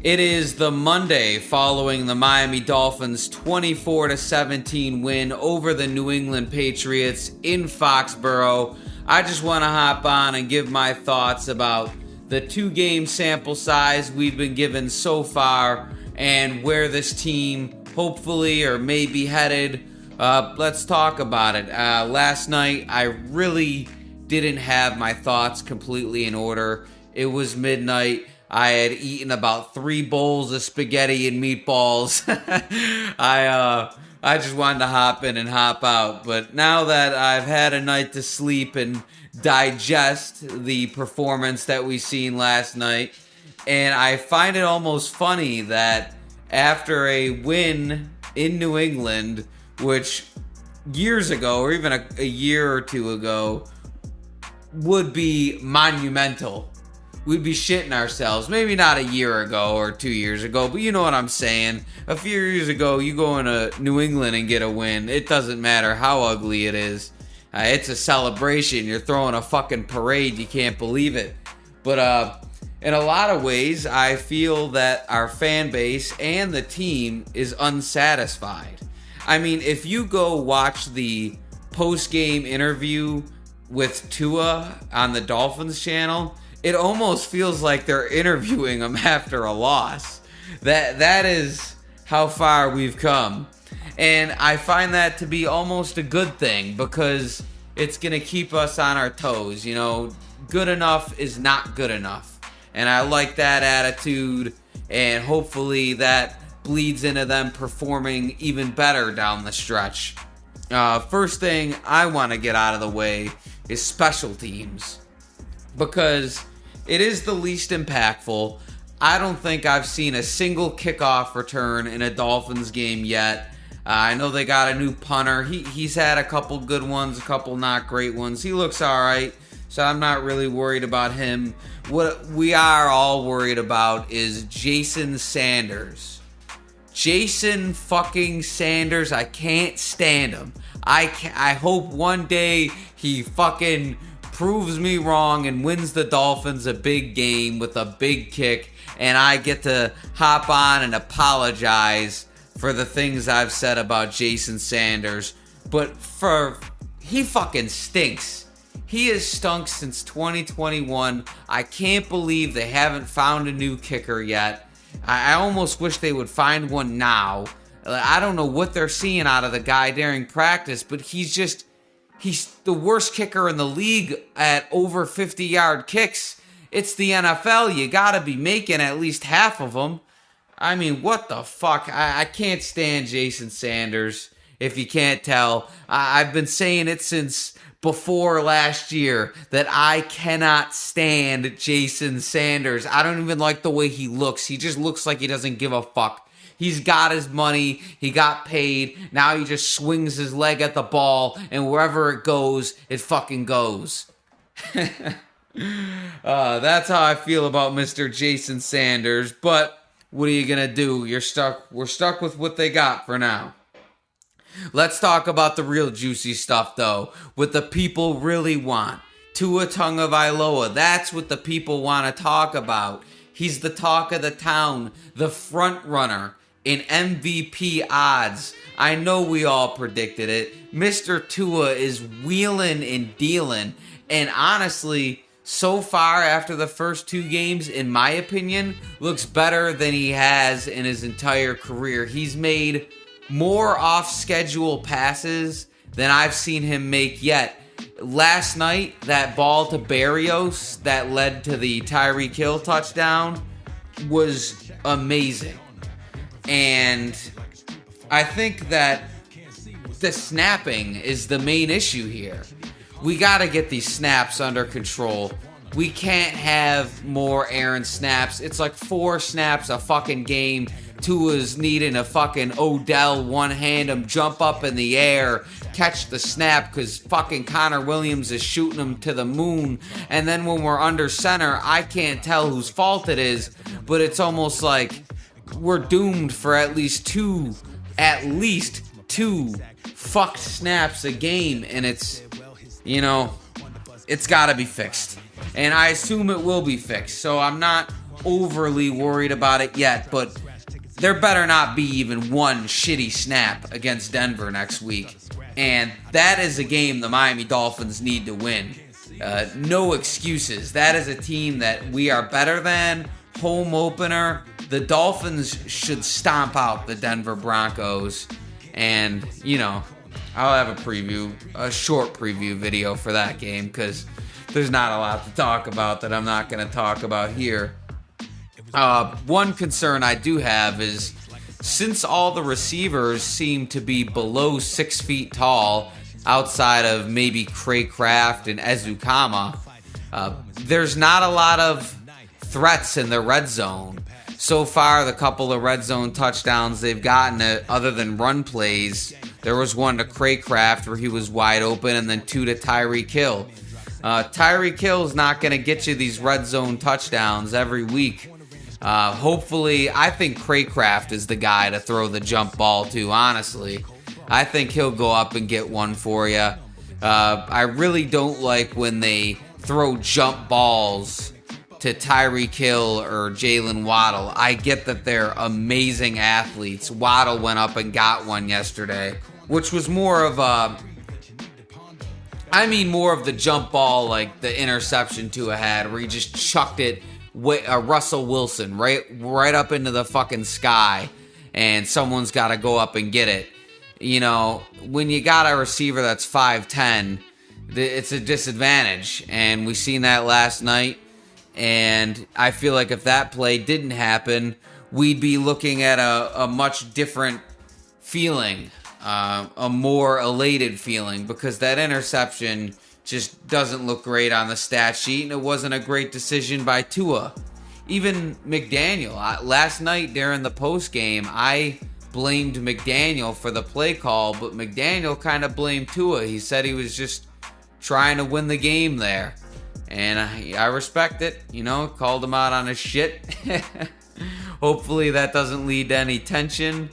It is the Monday following the Miami Dolphins' 24-17 win over the New England Patriots in Foxborough. I just want to hop on and give my thoughts about the two-game sample size we've been given so far and where this team hopefully or may be headed. Let's talk about it. Last night, I really didn't have my thoughts completely in order. It was midnight. I had eaten about 3 bowls of spaghetti and meatballs. I just wanted to hop in and hop out. But now that I've had a night to sleep and digest the performance that we seen last night, and I find it almost funny that after a win in New England, which years ago or even a year or two ago would be monumental, we'd be shitting ourselves. Maybe not a year ago or 2 years ago, but you know what I'm saying. A few years ago, you go into New England and get a win. It doesn't matter how ugly it is. It's a celebration. You're throwing a fucking parade. You can't believe it. But in a lot of ways, I feel that our fan base and the team is unsatisfied. I mean, if you go watch the post-game interview with Tua on the Dolphins channel, it almost feels like they're interviewing him after a loss. That is how far we've come. And I find that to be almost a good thing because it's going to keep us on our toes. You know, good enough is not good enough. And I like that attitude, and hopefully that bleeds into them performing even better down the stretch. First thing I want to get out of the way is special teams, because it is the least impactful. I don't think I've seen a single kickoff return in a Dolphins game yet. I know they got a new punter. He's had a couple good ones, a couple not great ones. He looks all right, so I'm not really worried about him. What we are all worried about is Jason Sanders. Jason fucking Sanders. I can't stand him. I hope one day he fucking proves me wrong and wins the Dolphins a big game with a big kick, and I get to hop on and apologize for the things I've said about Jason Sanders. But he fucking stinks. He has stunk since 2021. I can't believe they haven't found a new kicker yet. I almost wish they would find one now. I don't know what they're seeing out of the guy during practice, but he's the worst kicker in the league at over 50-yard kicks. It's the NFL. You gotta be making at least half of them. I mean, what the fuck? I can't stand Jason Sanders, if you can't tell. I've been saying it since before last year that I cannot stand Jason Sanders. I don't even like the way he looks. He just looks like he doesn't give a fuck. He's got his money. He got paid. Now he just swings his leg at the ball, and wherever it goes, it fucking goes. That's how I feel about Mr. Jason Sanders. But what are you gonna do? We're stuck with what they got for now. Let's talk about the real juicy stuff, though. What the people really want. Tua Tagovailoa. That's what the people want to talk about. He's the talk of the town, the front runner in MVP odds. I know we all predicted it. Mr. Tua is wheeling and dealing. And honestly, so far after the first 2 games, in my opinion, looks better than he has in his entire career. He's made more off-schedule passes than I've seen him make yet. Last night, that ball to Berrios that led to the Tyreek Hill touchdown was amazing. And I think that the snapping is the main issue here. We got to get these snaps under control. We can't have more errant snaps. It's like 4 snaps a fucking game. Tua's needing a fucking Odell one-hand him, jump up in the air, catch the snap because fucking Connor Williams is shooting him to the moon. And then when we're under center, I can't tell whose fault it is, but it's almost like we're doomed for at least two fucked snaps a game, and it's got to be fixed. And I assume it will be fixed. So I'm not overly worried about it yet, but there better not be even one shitty snap against Denver next week. And that is a game the Miami Dolphins need to win. No excuses. That is a team that we are better than. Home opener. The Dolphins should stomp out the Denver Broncos. And, I'll have a short preview video for that game because there's not a lot to talk about that I'm not going to talk about here. One concern I do have is since all the receivers seem to be below 6 feet tall, outside of maybe Craycraft and Ezukama, there's not a lot of threats in the red zone. So far, the couple of red zone touchdowns they've gotten, other than run plays, there was one to Craycraft where he was wide open, and then 2 to Tyreek Hill. Tyreek Hill's not going to get you these red zone touchdowns every week. Hopefully, I think Craycraft is the guy to throw the jump ball to, honestly. I think he'll go up and get one for you. I really don't like when they throw jump balls to Tyreek Hill or Jalen Waddle. I get that they're amazing athletes. Waddle went up and got one yesterday, which was more of the jump ball, like the interception Tua had, where he just chucked it Russell Wilson right up into the fucking sky, and someone's got to go up and get it. When you got a receiver that's 5'10", it's a disadvantage, and we seen that last night. And I feel like if that play didn't happen, we'd be looking at a much different feeling, a more elated feeling, because that interception just doesn't look great on the stat sheet, and it wasn't a great decision by Tua. Even McDaniel, last night during the post game, I blamed McDaniel for the play call, but McDaniel kind of blamed Tua. He said he was just trying to win the game there. And I respect it, called him out on his shit. Hopefully that doesn't lead to any tension.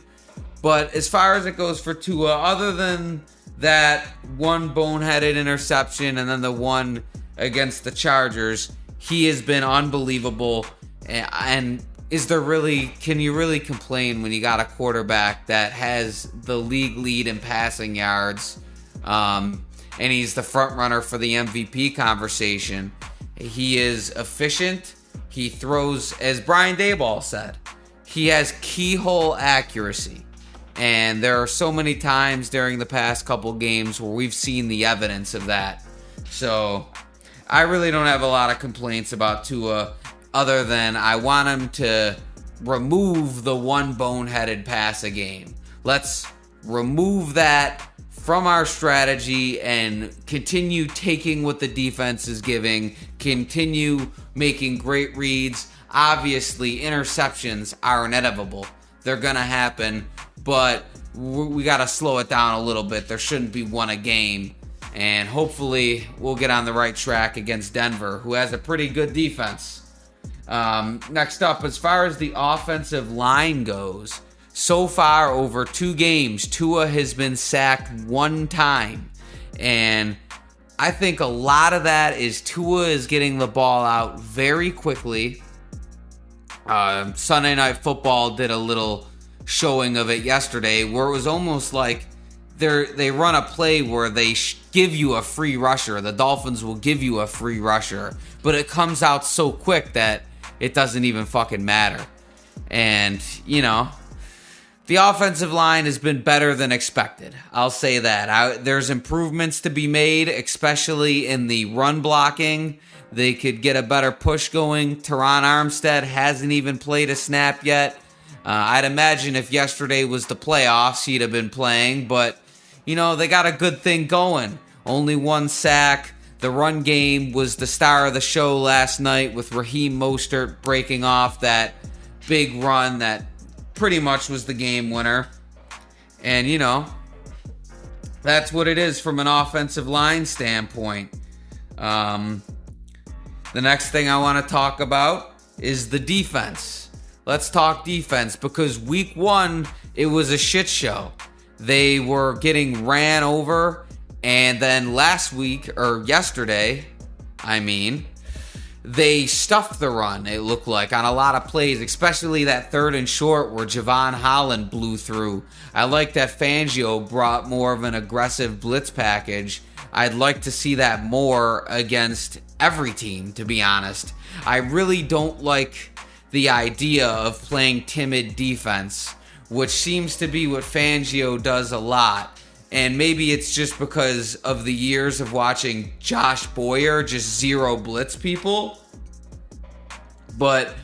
But as far as it goes for Tua, other than that one boneheaded interception and then the one against the Chargers, he has been unbelievable. And can you really complain when you got a quarterback that has the league lead in passing yards? And he's the front runner for the MVP conversation. He is efficient. He throws, as Brian Daboll said, he has keyhole accuracy. And there are so many times during the past couple games where we've seen the evidence of that. So I really don't have a lot of complaints about Tua, other than I want him to remove the one boneheaded pass a game. Let's remove that from our strategy and continue taking what the defense is giving, continue making great reads. Obviously, interceptions are inevitable. They're going to happen, but we got to slow it down a little bit. There shouldn't be one a game, and hopefully we'll get on the right track against Denver, who has a pretty good defense. Next up, as far as the offensive line goes, so far, over 2 games, Tua has been sacked 1 time. And I think a lot of that is Tua is getting the ball out very quickly. Sunday Night Football did a little showing of it yesterday, where it was almost like they run a play where they give you a free rusher. The Dolphins will give you a free rusher, but it comes out so quick that it doesn't even fucking matter. And, the offensive line has been better than expected. I'll say that. There's improvements to be made, especially in the run blocking. They could get a better push going. Teron Armstead hasn't even played a snap yet. I'd imagine if yesterday was the playoffs, he'd have been playing. But, they got a good thing going. Only 1 sack. The run game was the star of the show last night, with Raheem Mostert breaking off that big run that pretty much was the game winner. And, that's what it is from an offensive line standpoint. The next thing I want to talk about is the defense. Let's talk defense, because week 1, it was a shit show. They were getting ran over, and then yesterday, they stuffed the run, it looked like, on a lot of plays, especially that 3rd and short where Javon Holland blew through. I like that Fangio brought more of an aggressive blitz package. I'd like to see that more against every team, to be honest. I really don't like the idea of playing timid defense, which seems to be what Fangio does a lot. And maybe it's just because of the years of watching Josh Boyer just zero blitz people. But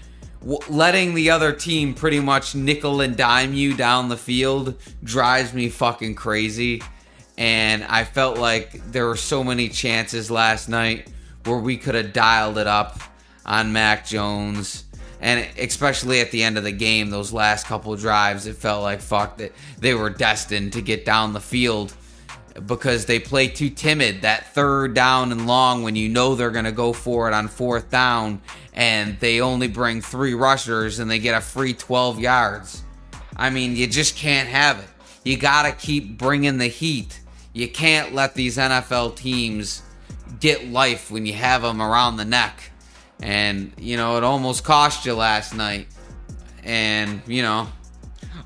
letting the other team pretty much nickel and dime you down the field drives me fucking crazy. And I felt like there were so many chances last night where we could have dialed it up on Mac Jones. And especially at the end of the game, those last couple drives, it felt like fuck that they were destined to get down the field because they play too timid. That 3rd down and long when you know they're going to go for it on 4th down and they only bring 3 rushers and they get a free 12 yards. I mean, you just can't have it. You got to keep bringing the heat. You can't let these NFL teams get life when you have them around the neck. And, it almost cost you last night. And,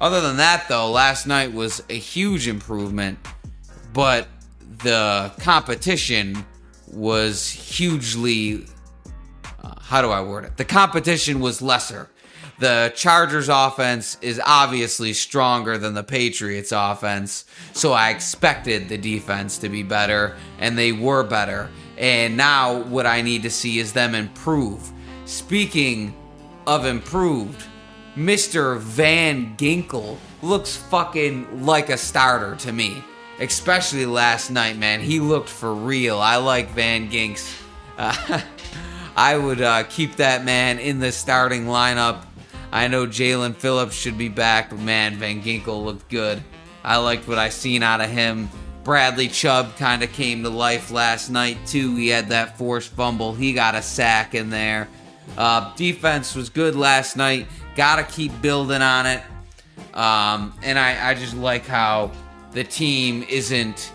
other than that, though, last night was a huge improvement. But the competition was hugely, how do I word it? The competition was lesser. The Chargers offense is obviously stronger than the Patriots offense. So I expected the defense to be better, and they were better. And now what I need to see is them improve. Speaking of improved, Mr. Van Ginkel looks fucking like a starter to me. Especially last night, man. He looked for real. I like Van Ginks. I would keep that man in the starting lineup. I know Jalen Phillips should be back, but man, Van Ginkel looked good. I liked what I seen out of him. Bradley Chubb kind of came to life last night, too. He had that forced fumble. He got a sack in there. Defense was good last night. Got to keep building on it. And I just like how the team isn't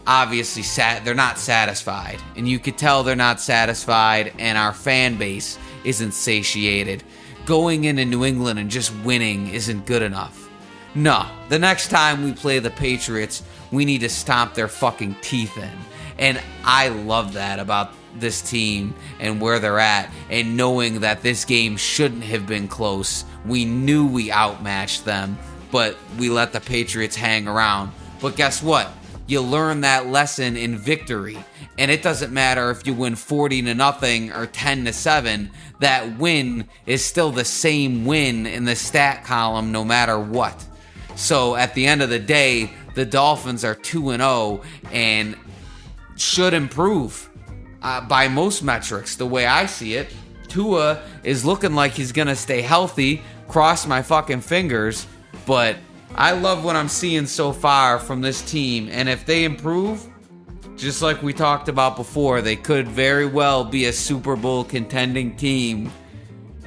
obviously they're not satisfied. And you could tell they're not satisfied, and our fan base isn't satiated. Going into New England and just winning isn't good enough. No, the next time we play the Patriots, we need to stomp their fucking teeth in. And I love that about this team and where they're at, and knowing that this game shouldn't have been close. We knew we outmatched them, but we let the Patriots hang around. But guess what? You learn that lesson in victory. And it doesn't matter if you win 40-0 or 10-7. That win is still the same win in the stat column no matter what. So at the end of the day, the Dolphins are 2-0 and should improve by most metrics. The way I see it, Tua is looking like he's going to stay healthy. Cross my fucking fingers. But I love what I'm seeing so far from this team. And if they improve, just like we talked about before, they could very well be a Super Bowl contending team.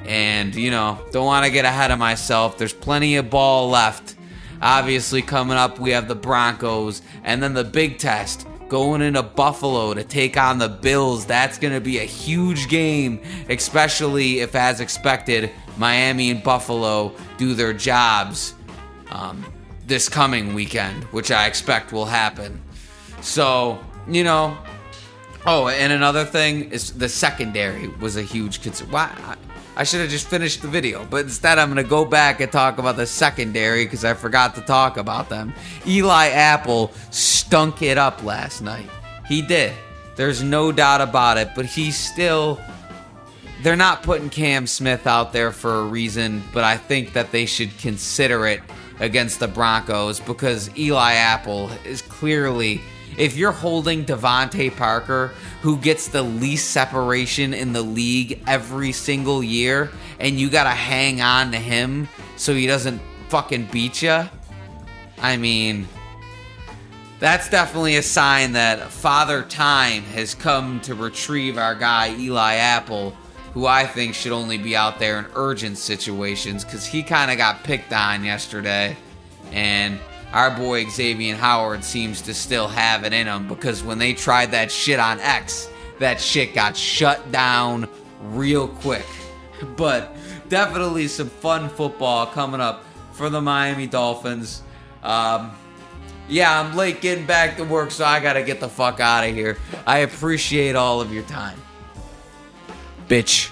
And, don't want to get ahead of myself. There's plenty of ball left. Obviously, coming up, we have the Broncos. And then the big test, going into Buffalo to take on the Bills. That's going to be a huge game, especially if, as expected, Miami and Buffalo do their jobs this coming weekend, which I expect will happen. So, oh, and another thing is the secondary was a huge concern. Why? I should have just finished the video, but instead I'm going to go back and talk about the secondary because I forgot to talk about them. Eli Apple stunk it up last night. He did. There's no doubt about it, but they're not putting Cam Smith out there for a reason, but I think that they should consider it against the Broncos because Eli Apple is clearly, if you're holding Devontae Parker, who gets the least separation in the league every single year, and you gotta hang on to him so he doesn't fucking beat you, I mean, that's definitely a sign that Father Time has come to retrieve our guy Eli Apple, who I think should only be out there in urgent situations because he kind of got picked on yesterday. And our boy Xavier Howard seems to still have it in him because when they tried that shit on X, that shit got shut down real quick. But definitely some fun football coming up for the Miami Dolphins. Yeah, I'm late getting back to work, so I gotta get the fuck out of here. I appreciate all of your time. Bitch.